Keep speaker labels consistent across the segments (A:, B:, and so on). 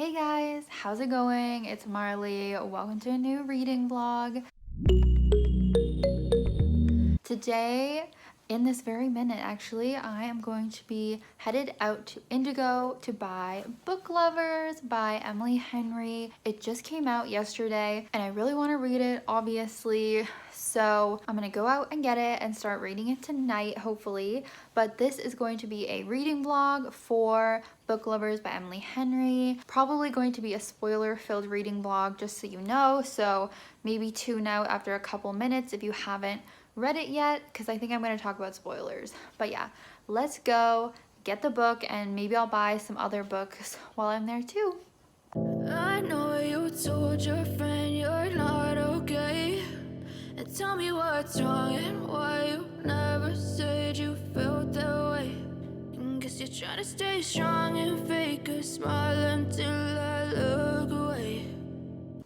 A: Hey guys, how's it going? It's Marley. Welcome to a new reading vlog. Today, in this very minute actually, I am going to be headed out to Indigo to buy Book Lovers by Emily Henry. It just came out yesterday and I really want to read it, obviously. So I'm gonna go out and get it and start reading it tonight, hopefully. But this is going to be a reading vlog for Book Lovers by Emily Henry. Probably going to be a spoiler-filled reading vlog, just so you know. So maybe tune out after a couple minutes if you haven't read it yet, because I think I'm going to talk about spoilers. But yeah, let's go get the book, and maybe I'll buy some other books while I'm there too.
B: I know you told your friend you're not okay, and tell me what's wrong and why you never said you felt that way. And guess you're trying to stay strong and fake a smile until I look away.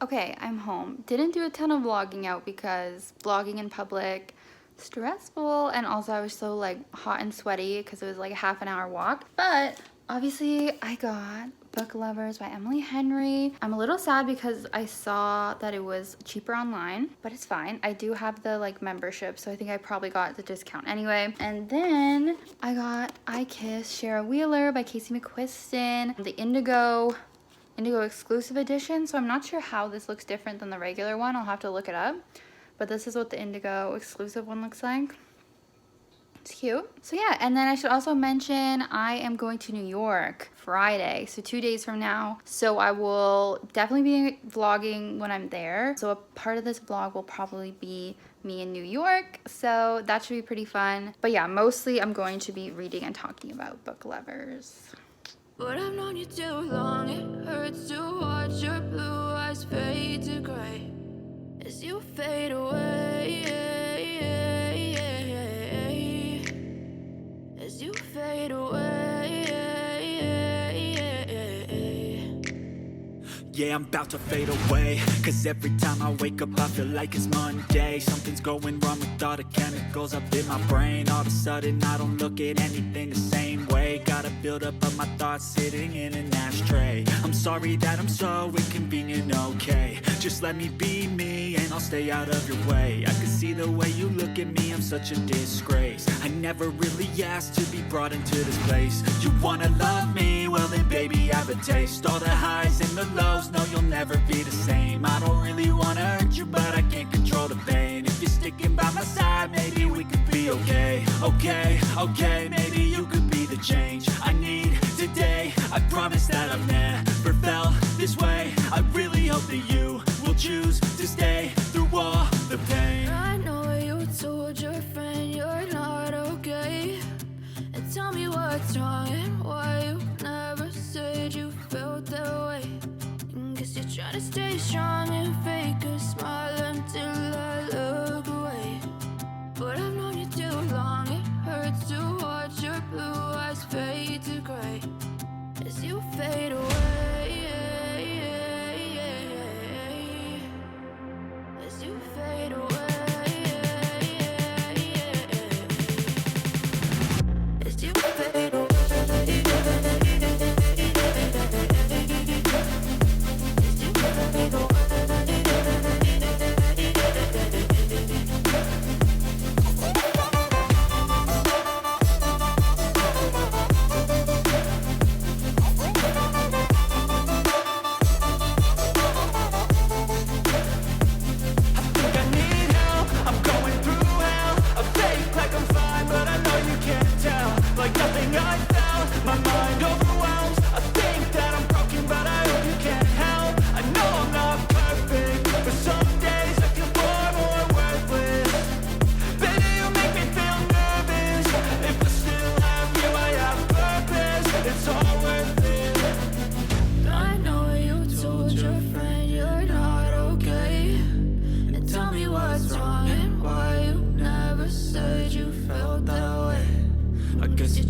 A: Okay, I'm home. Didn't do a ton of vlogging out because vlogging in public, stressful, and also I was so like hot and sweaty because it was like a half an hour walk. But obviously I got Book Lovers by Emily Henry. I'm a little sad because I saw that it was cheaper online, but it's fine. I do have the like membership, so I think I probably got the discount anyway. And then I got I Kiss Shara Wheeler by Casey McQuiston, the Indigo exclusive edition. So I'm not sure how this looks different than the regular one. I'll have to look it up. But this is what the Indigo exclusive one looks like. It's cute. So yeah, and then I should also mention I am going to New York Friday, so 2 days from now. So I will definitely be vlogging when I'm there. So a part of this vlog will probably be me in New York. So that should be pretty fun. But yeah, mostly I'm going to be reading and talking about Book Lovers.
B: But I've known you too long, it hurts to watch your blue eyes fade to gray as you fade away, as you fade away.
C: Yeah, I'm about to fade away, cause every time I wake up I feel like it's Monday. Something's going wrong with all the chemicals up in my brain. All of a sudden I don't look at anything the same way. Gotta build up of my thoughts sitting in an ashtray. I'm sorry that I'm so inconvenient, okay. Just let me be me and I'll stay out of your way. I can see the way you look at me, I'm such a disgrace. I never really asked to be brought into this place. You wanna love me? Well then baby have a taste. All the highs and the lows, no you'll never be the same. I don't really wanna hurt you but I can't control the pain. If you're sticking by my side maybe we could be okay. Okay, maybe you could be the change I need today. I promise that I've never felt this way. I really hope that you will choose to stay through all the pain.
B: I know you told your friend you're not okay, and tell me what's wrong and why you never said you felt that way. And guess you're trying to stay strong and fake a smile until I look away. But I've known you too long, it hurts to watch your blue eyes fade to gray as you fade away, as you fade away, as you fade away.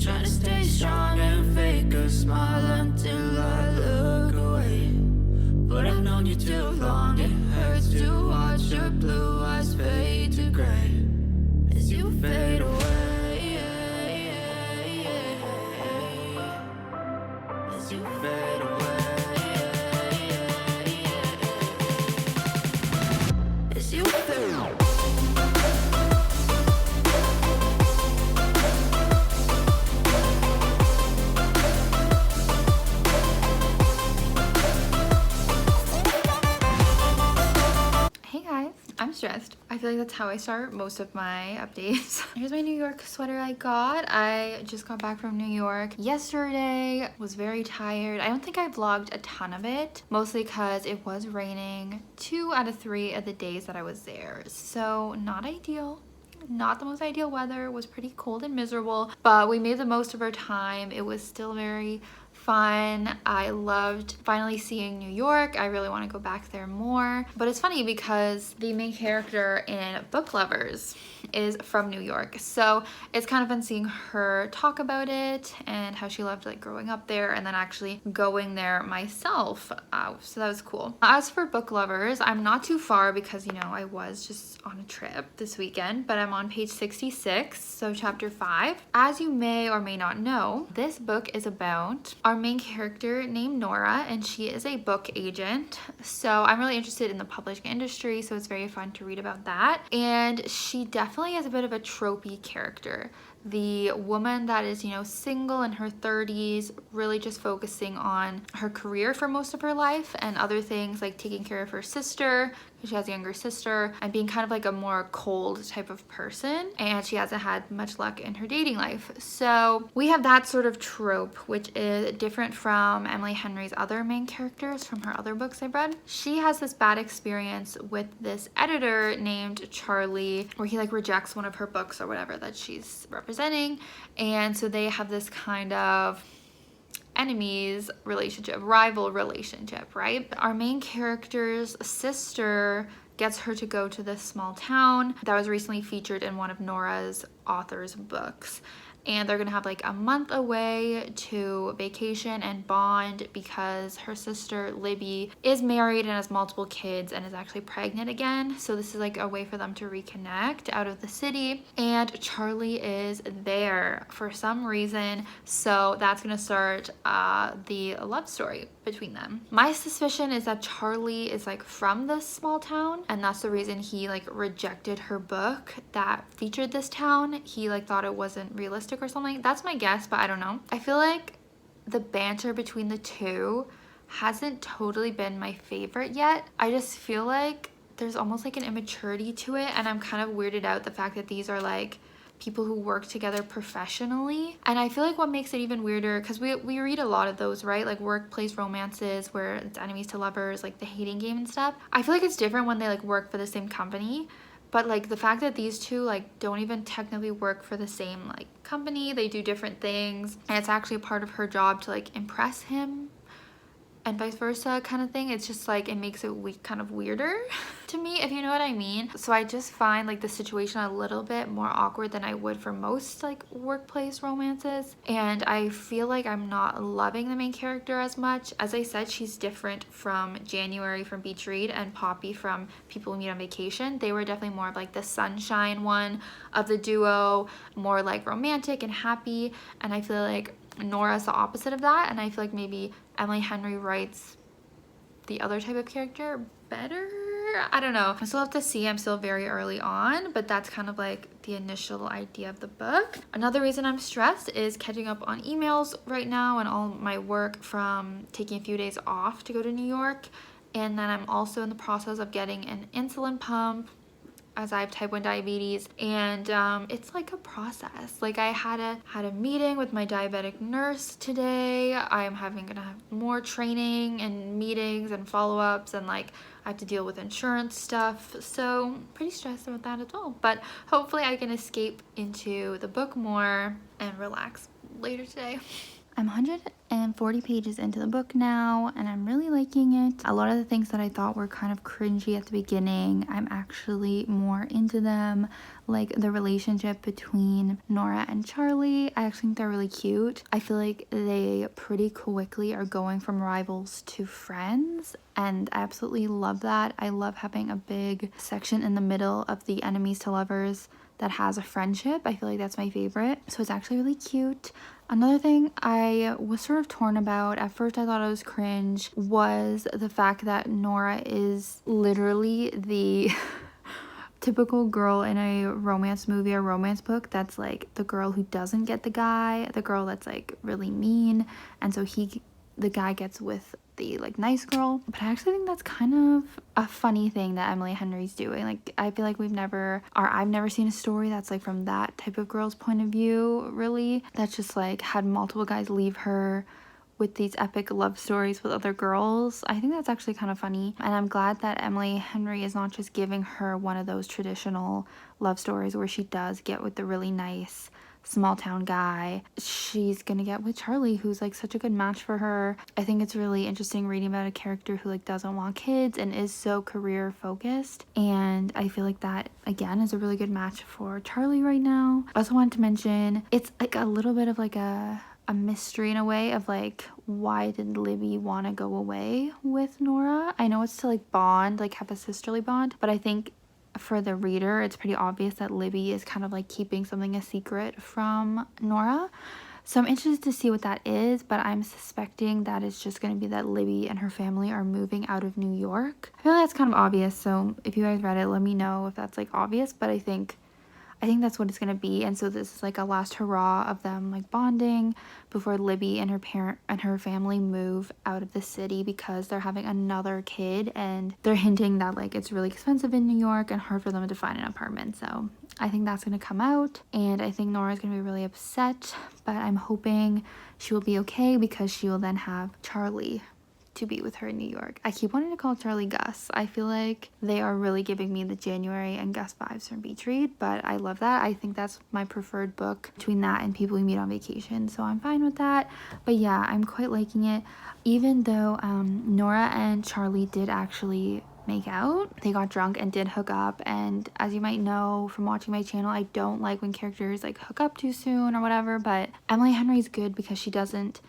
B: Trying to stay strong and fake a smile until I look away. But I've known you too long, it hurts to watch your blue eyes fade to gray as you fade away, as you fade away.
A: Hey guys, I'm stressed. I feel like that's how I start most of my updates. Here's my New York sweater I got. I just got back from New York yesterday. Was very tired. I don't think I vlogged a ton of it, mostly because it was raining 2 out of 3 of the days that I was there. So not ideal. Not the most ideal weather. It was pretty cold and miserable, but we made the most of our time. It was still very fun. I loved finally seeing New York. I really want to go back there more. But it's funny because the main character in Book Lovers is from New York. So it's kind of fun seeing her talk about it and how she loved like growing up there and then actually going there myself. So that was cool. As for Book Lovers, I'm not too far because, you know, I was just on a trip this weekend, but I'm on page 66, so chapter 5. As you may or may not know, this book is about our main character named Nora, and she is a book agent. So I'm really interested in the publishing industry, so it's very fun to read about that. And she definitely has a bit of a tropey character. The woman that is, you know, single in her 30s, really just focusing on her career for most of her life and other things like taking care of her sister, because she has a younger sister, and being kind of like a more cold type of person. And she hasn't had much luck in her dating life. So we have that sort of trope, which is different from Emily Henry's other main characters from her other books I've read. She has this bad experience with this editor named Charlie, where he like rejects one of her books or whatever that she's representing. And so they have this kind of enemies relationship, rival relationship, right? Our main character's sister gets her to go to this small town that was recently featured in one of Nora's author's books. And they're gonna have like a month away to vacation and bond because her sister Libby is married and has multiple kids and is actually pregnant again. So this is like a way for them to reconnect out of the city. And Charlie is there for some reason. So that's gonna start the love story between them. My suspicion is that Charlie is like from this small town, and that's the reason he like rejected her book that featured this town. He like thought it wasn't realistic or something. That's my guess, but I don't know. I feel like the banter between the two hasn't totally been my favorite yet. I just feel like there's almost like an immaturity to it, and I'm kind of weirded out the fact that these are like people who work together professionally. And I feel like what makes it even weirder, because we read a lot of those, right? Like workplace romances where it's enemies to lovers, like The Hating Game and stuff. I feel like it's different when they like work for the same company. But like the fact that these two like don't even technically work for the same like company, they do different things, and it's actually part of her job to like impress him and vice versa kind of thing. It's just like it makes it kind of weirder to me, if you know what I mean. So I just find like the situation a little bit more awkward than I would for most like workplace romances, and I feel like I'm not loving the main character as much. As I said, she's different from January from Beach Read and Poppy from People We Meet on Vacation. They were definitely more of like the sunshine one of the duo, more like romantic and happy, and I feel like Nora's the opposite of that, and I feel like maybe Emily Henry writes the other type of character better. I don't know. I still have to see. I'm still very early on, but that's kind of like the initial idea of the book. Another reason I'm stressed is catching up on emails right now and all my work from taking a few days off to go to New York. And then I'm also in the process of getting an insulin pump, as I have type 1 diabetes, and it's like a process. Like I had a meeting with my diabetic nurse today. I'm gonna have more training and meetings and follow-ups, and like I have to deal with insurance stuff, so pretty stressed about that as well. But hopefully I can escape into the book more and relax later today. I'm 140 pages into the book now, and I'm really liking it. A lot of the things that I thought were kind of cringy at the beginning, I'm actually more into them. Like the relationship between Nora and Charlie, I actually think they're really cute. I feel like they pretty quickly are going from rivals to friends, and I absolutely love that. I love having a big section in the middle of the enemies to lovers that has a friendship. I feel like that's my favorite. So it's actually really cute. Another thing I was sort of torn about, at first I thought it was cringe, was the fact that Nora is literally the typical girl in a romance movie or romance book that's like the girl who doesn't get the guy, the girl that's like really mean, and so the guy gets with the like nice girl. But I actually think that's kind of a funny thing that Emily Henry's doing. Like, I feel like I've never seen a story that's like from that type of girl's point of view, really, that's just like had multiple guys leave her with these epic love stories with other girls. I think that's actually kind of funny, and I'm glad that Emily Henry is not just giving her one of those traditional love stories where she does get with the really nice small town guy. She's gonna get with Charlie, who's like such a good match for her. I think it's really interesting reading about a character who like doesn't want kids and is so career focused, and I feel like that again is a really good match for Charlie right now. I also wanted to mention it's like a little bit of like a mystery in a way of like, why did Libby want to go away with Nora? I know it's to like bond, like have a sisterly bond, but I think for the reader it's pretty obvious that Libby is kind of like keeping something a secret from Nora. So I'm interested to see what that is, but I'm suspecting that it's just going to be that Libby and her family are moving out of New York. I feel like that's kind of obvious, so if you guys read it, let me know if that's like obvious, but I think that's what it's going to be. And so this is like a last hurrah of them like bonding before Libby and her family move out of the city because they're having another kid, and they're hinting that like it's really expensive in New York and hard for them to find an apartment. So I think that's going to come out, and I think Nora's going to be really upset, but I'm hoping she will be okay because she will then have Charlie to be with her in New York. I keep wanting to call Charlie Gus. I feel like they are really giving me the January and Gus vibes from Beach Read, but I love that. I think that's my preferred book between that and People We Meet on Vacation, so I'm fine with that. But yeah, I'm quite liking it, even though Nora and Charlie did actually make out. They got drunk and did hook up, and as you might know from watching my channel, I don't like when characters like hook up too soon or whatever, but Emily Henry's good because she doesn't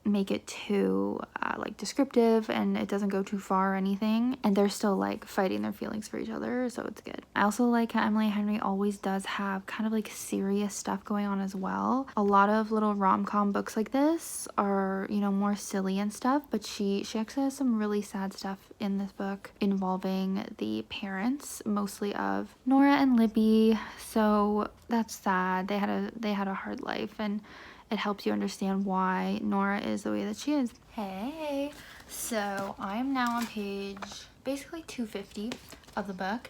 A: make it too like descriptive, and it doesn't go too far or anything, and they're still like fighting their feelings for each other, so it's good. I also like how Emily Henry always does have kind of like serious stuff going on as well. A lot of little rom-com books like this are, you know, more silly and stuff, but she actually has some really sad stuff in this book involving the parents, mostly of Nora and Libby, so that's sad. They had a hard life, and it helps you understand why Nora is the way that she is. Hey, so I'm now on page basically 250 of the book.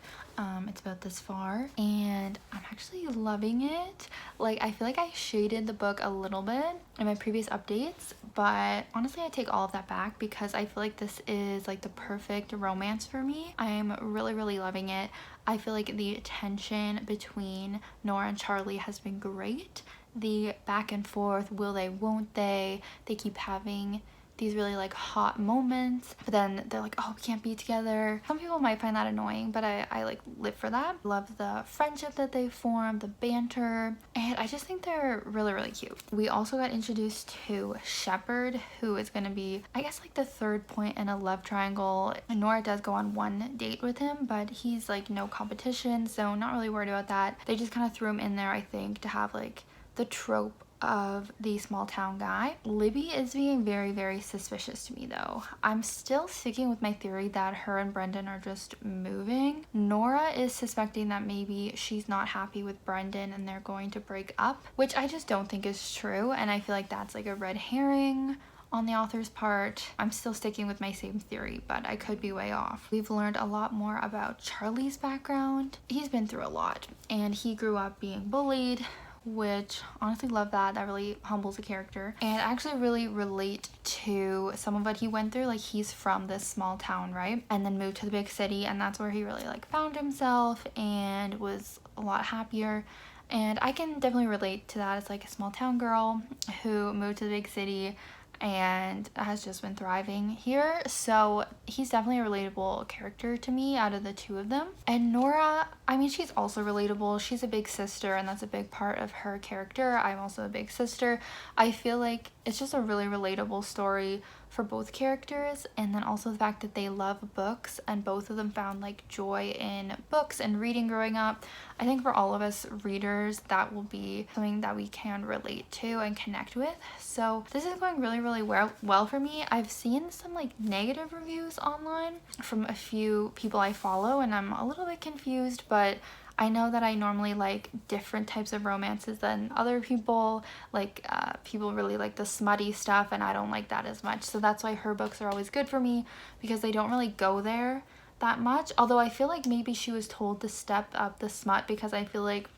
A: It's about this far, and I'm actually loving it. Like, I feel like I shaded the book a little bit in my previous updates, but honestly I take all of that back because I feel like this is like the perfect romance for me. I'm really loving it. I feel like the tension between Nora and Charlie has been great. The back and forth, will they, won't they keep having these really like hot moments, but then they're like, oh, we can't be together. Some people might find that annoying, but I like live for that. Love the friendship that they form, the banter, and I just think they're really cute. We also got introduced to Shepherd, who is going to be, I guess, like the third point in a love triangle. And Nora does go on one date with him, but he's like no competition, so not really worried about that. They just kind of threw him in there, I think, to have like the trope of the small town guy. Libby is being very suspicious to me though. I'm still sticking with my theory that her and Brendan are just moving. Nora is suspecting that maybe she's not happy with Brendan and they're going to break up, which I just don't think is true, and I feel like that's like a red herring on the author's part. I'm still sticking with my same theory, but I could be way off. We've learned a lot more about Charlie's background. He's been through a lot, and he grew up being bullied, which honestly love that. That really humbles a character, and I actually really relate to some of what he went through. Like, he's from this small town, right, and then moved to the big city, and that's where he really like found himself and was a lot happier. And I can definitely relate to that. It's like a small town girl who moved to the big city and has just been thriving here, so he's definitely a relatable character to me out of the two of them. And Nora, I mean, she's also relatable. She's a big sister, and that's a big part of her character. I'm also a big sister. I feel like it's just a really relatable story for both characters, and then also the fact that they love books and both of them found like joy in books and reading growing up. I think for all of us readers, that will be something that we can relate to and connect with. So this is going really well for me. I've seen some like negative reviews online from a few people I follow, and I'm a little bit confused, but I know that I normally like different types of romances than other people. Like people really like the smutty stuff, and I don't like that as much. So that's why her books are always good for me, because they don't really go there that much. Although I feel like maybe she was told to step up the smut, because I feel like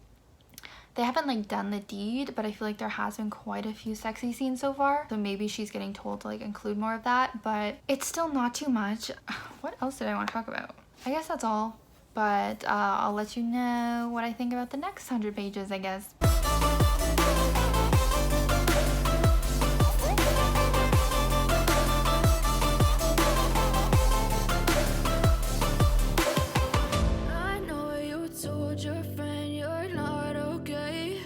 A: they haven't like done the deed, but I feel like there has been quite a few sexy scenes so far. So maybe she's getting told to like include more of that, but it's still not too much. What else did I want to talk about? I guess that's all. But I'll let you know what I think about the next 100 pages, I guess.
B: I know you told your friend you're not okay.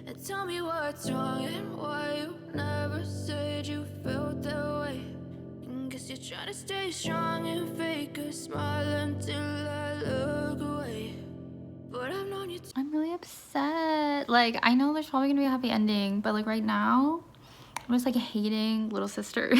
B: And tell me what's wrong and why you never said you felt that way. And guess you're trying to stay strong and fake a smile until I look away. But I've known you
A: I'm really upset. Like, I know there's probably gonna be a happy ending, but like right now, I'm just like hating little sisters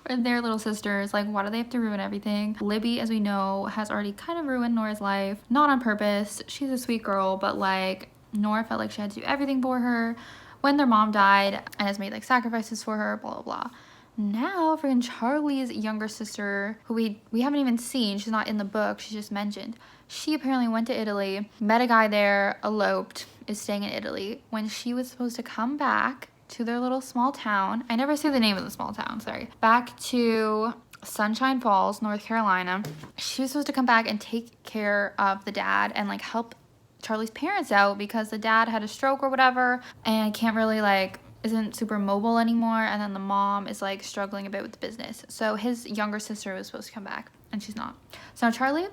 A: or their little sisters. Like, why do they have to ruin everything? Libby, as we know, has already kind of ruined Nora's life. Not on purpose. She's a sweet girl, but like Nora felt like she had to do everything for her when their mom died and has made like sacrifices for her, blah, blah, blah. Now, friggin' Charlie's younger sister, who we haven't even seen, she's not in the book, she's just mentioned. She apparently went to Italy, met a guy there, eloped, is staying in Italy. When she was supposed to come back to their little small town, I never say the name of the small town, sorry, back to Sunshine Falls, North Carolina. She was supposed to come back and take care of the dad and like help Charlie's parents out, because the dad had a stroke or whatever and can't really like isn't super mobile anymore, and then the mom is like struggling a bit with the business. So his younger sister was supposed to come back and she's not. So now Charlie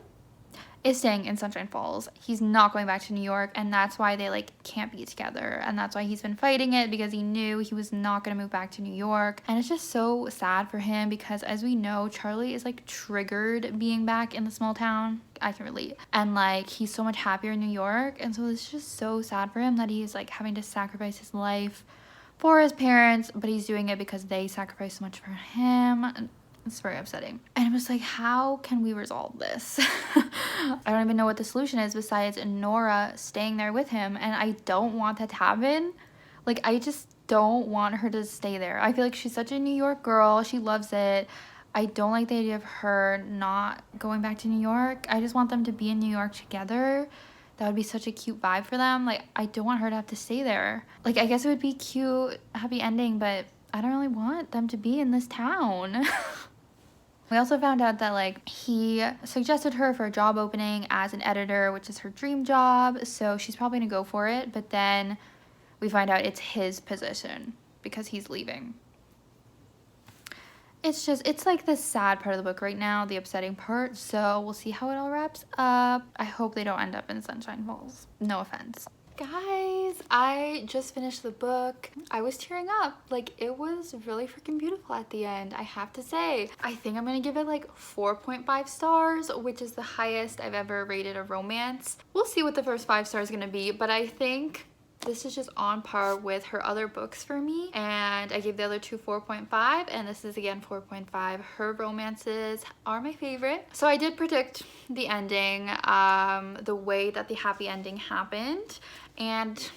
A: is staying in Sunshine Falls. He's not going back to New York, and that's why they like can't be together, and that's why he's been fighting it, because he knew he was not going to move back to New York. And it's just so sad for him, because as we know, Charlie is like triggered being back in the small town. I can relate. And like he's so much happier in New York, and so it's just so sad for him that he's like having to sacrifice his life for his parents, but he's doing it because they sacrificed so much for him. It's very upsetting. And I was like, how can we resolve this? I don't even know what the solution is besides Nora staying there with him, and I don't want that to happen. Like, I just don't want her to stay there. I feel like she's such a New York girl. She loves it. I don't like the idea of her not going back to New York. I just want them to be in New York together. That would be such a cute vibe for them. Like, I don't want her to have to stay there. Like, I guess it would be cute, happy ending, but I don't really want them to be in this town. We also found out that, like, he suggested her for a job opening as an editor, which is her dream job, so she's probably gonna go for it, but then we find out it's his position because he's leaving. It's like the sad part of the book right now, the upsetting part, so we'll see how it all wraps up. I hope they don't end up in Sunshine Falls. No offense. Guys, I just finished the book. I was tearing up. Like, it was really freaking beautiful at the end, I have to say. I think I'm gonna give it like 4.5 stars, which is the highest I've ever rated a romance. We'll see what the first 5 stars are gonna be, but I think this is just on par with her other books for me, and I gave the other two 4.5, and this is again 4.5. Her romances are my favorite. So I did predict the ending, the way that the happy ending happened, and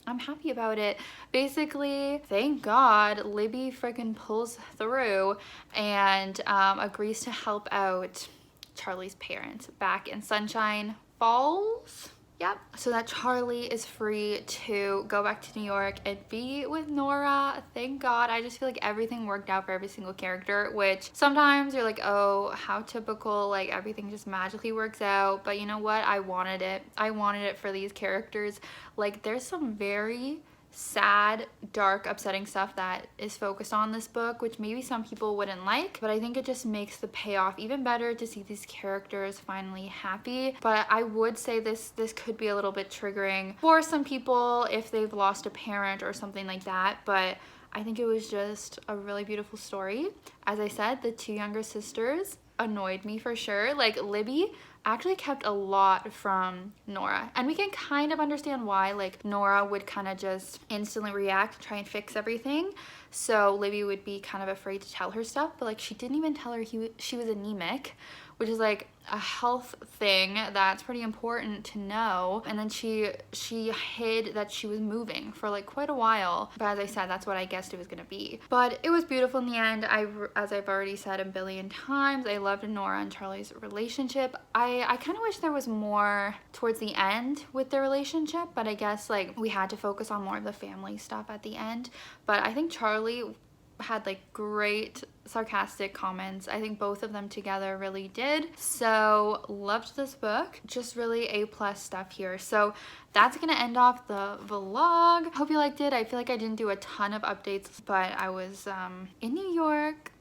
A: I'm happy about it. Basically, thank God, Libby freaking pulls through and agrees to help out Charlie's parents back in Sunshine Falls. Yep, so that Charlie is free to go back to New York and be with Nora. Thank God. I just feel like everything worked out for every single character, which sometimes you're like, oh, how typical, like everything just magically works out. But you know what? I wanted it. I wanted it for these characters. Like, there's some very sad, dark, upsetting stuff that is focused on this book, which maybe some people wouldn't like, but I think it just makes the payoff even better to see these characters finally happy. But I would say this could be a little bit triggering for some people if they've lost a parent or something like that, but I think it was just a really beautiful story. As I said, the two younger sisters annoyed me for sure. Like Libby actually kept a lot from Nora, and we can kind of understand why. Like Nora would kind of just instantly react, try and fix everything, so Libby would be kind of afraid to tell her stuff. But like she didn't even tell her she was anemic, which is like a health thing that's pretty important to know. And then she hid that she was moving for like quite a while, but as I said, that's what I guessed it was gonna be. But it was beautiful in the end. As I've already said a billion times, I loved Nora and Charlie's relationship. I kind of wish there was more towards the end with their relationship, but I guess like we had to focus on more of the family stuff at the end. But I think Charlie had like great sarcastic comments. I think both of them together really did. So loved this book. Just really A+ stuff here. So that's gonna end off the vlog. Hope you liked it. I feel like I didn't do a ton of updates, but I was in New York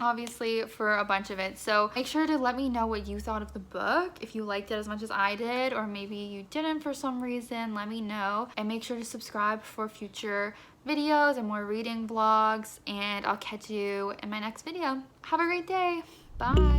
A: obviously for a bunch of it. So make sure to let me know what you thought of the book. If you liked it as much as I did, or maybe you didn't for some reason, let me know. And make sure to subscribe for future videos and more reading vlogs, and I'll catch you in my next video. Have a great day. Bye.